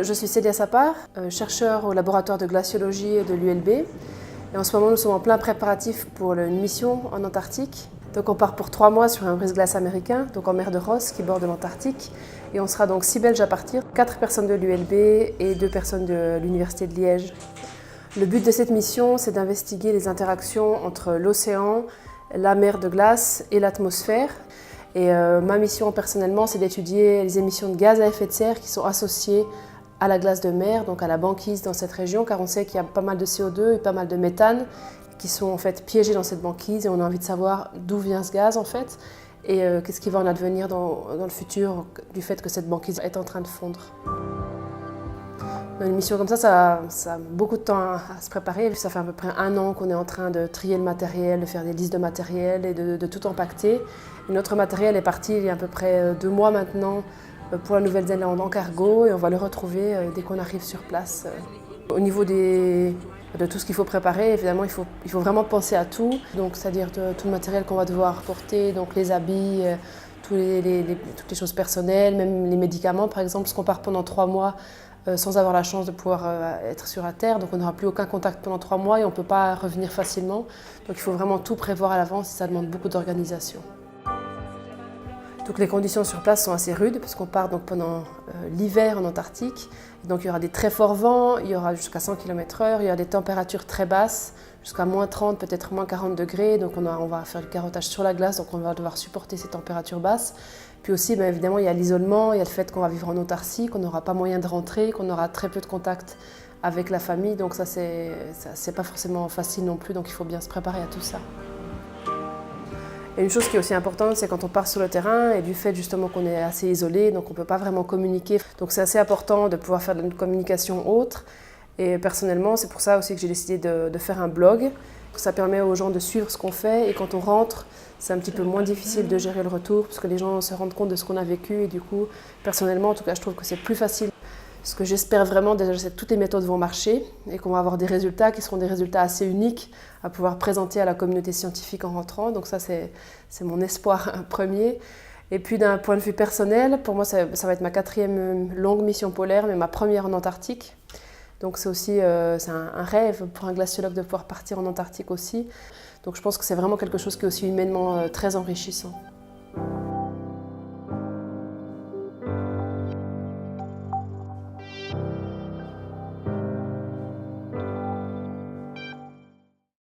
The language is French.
Je suis Célia Sapar, chercheur au laboratoire de glaciologie de l'ULB. Et en ce moment, nous sommes en plein préparatif pour une mission en Antarctique. Donc on part pour 3 mois sur un brise-glace américain, donc en mer de Ross, qui borde l'Antarctique. Et on sera donc 6 Belges à partir, 4 personnes de l'ULB et 2 personnes de l'Université de Liège. Le but de cette mission, c'est d'investiguer les interactions entre l'océan, la mer de glace et l'atmosphère. Et ma mission personnellement, c'est d'étudier les émissions de gaz à effet de serre qui sont associées à la glace de mer, donc à la banquise dans cette région, car on sait qu'il y a pas mal de CO2 et pas mal de méthane qui sont en fait piégés dans cette banquise, et on a envie de savoir d'où vient ce gaz en fait, et qu'est-ce qui va en advenir dans le futur du fait que cette banquise est en train de fondre. Une mission comme ça a beaucoup de temps à se préparer. Ça fait à peu près 1 an qu'on est en train de trier le matériel, de faire des listes de matériel et de tout empaqueter. Et notre matériel est parti il y a à peu près 2 mois maintenant pour la Nouvelle-Zélande en cargo, et on va le retrouver dès qu'on arrive sur place. Au niveau de tout ce qu'il faut préparer, évidemment, il faut vraiment penser à tout. Donc, c'est-à-dire tout le matériel qu'on va devoir porter, donc les habits, toutes les choses personnelles, même les médicaments par exemple, parce qu'on part pendant 3 mois sans avoir la chance de pouvoir être sur la Terre. Donc on n'aura plus aucun contact pendant 3 mois et on ne peut pas revenir facilement. Donc il faut vraiment tout prévoir à l'avance et ça demande beaucoup d'organisation. Donc les conditions sur place sont assez rudes parce qu'on part donc pendant l'hiver en Antarctique. Donc il y aura des très forts vents, il y aura jusqu'à 100 km/h, il y aura des températures très basses, jusqu'à moins 30, peut-être moins 40 degrés. Donc on va faire du carottage sur la glace, donc on va devoir supporter ces températures basses. Puis aussi, bien évidemment, il y a l'isolement, il y a le fait qu'on va vivre en autarcie, qu'on n'aura pas moyen de rentrer, qu'on aura très peu de contact avec la famille. Donc ça, c'est pas forcément facile non plus, donc il faut bien se préparer à tout ça. Et une chose qui est aussi importante, c'est quand on part sur le terrain, et du fait justement qu'on est assez isolé, donc on ne peut pas vraiment communiquer. Donc c'est assez important de pouvoir faire de la communication autre. Et personnellement, c'est pour ça aussi que j'ai décidé de faire un blog. Ça permet aux gens de suivre ce qu'on fait, et quand on rentre, c'est un petit peu moins difficile de gérer le retour, parce que les gens se rendent compte de ce qu'on a vécu, et du coup, personnellement, en tout cas, je trouve que c'est plus facile. Ce que j'espère vraiment, déjà, c'est que toutes les méthodes vont marcher, et qu'on va avoir des résultats qui seront des résultats assez uniques à pouvoir présenter à la communauté scientifique en rentrant. Donc ça, c'est mon espoir premier. Et puis d'un point de vue personnel, pour moi, ça va être ma 4e longue mission polaire, mais ma première en Antarctique. Donc c'est aussi c'est un rêve pour un glaciologue de pouvoir partir en Antarctique aussi. Donc je pense que c'est vraiment quelque chose qui est aussi humainement très enrichissant.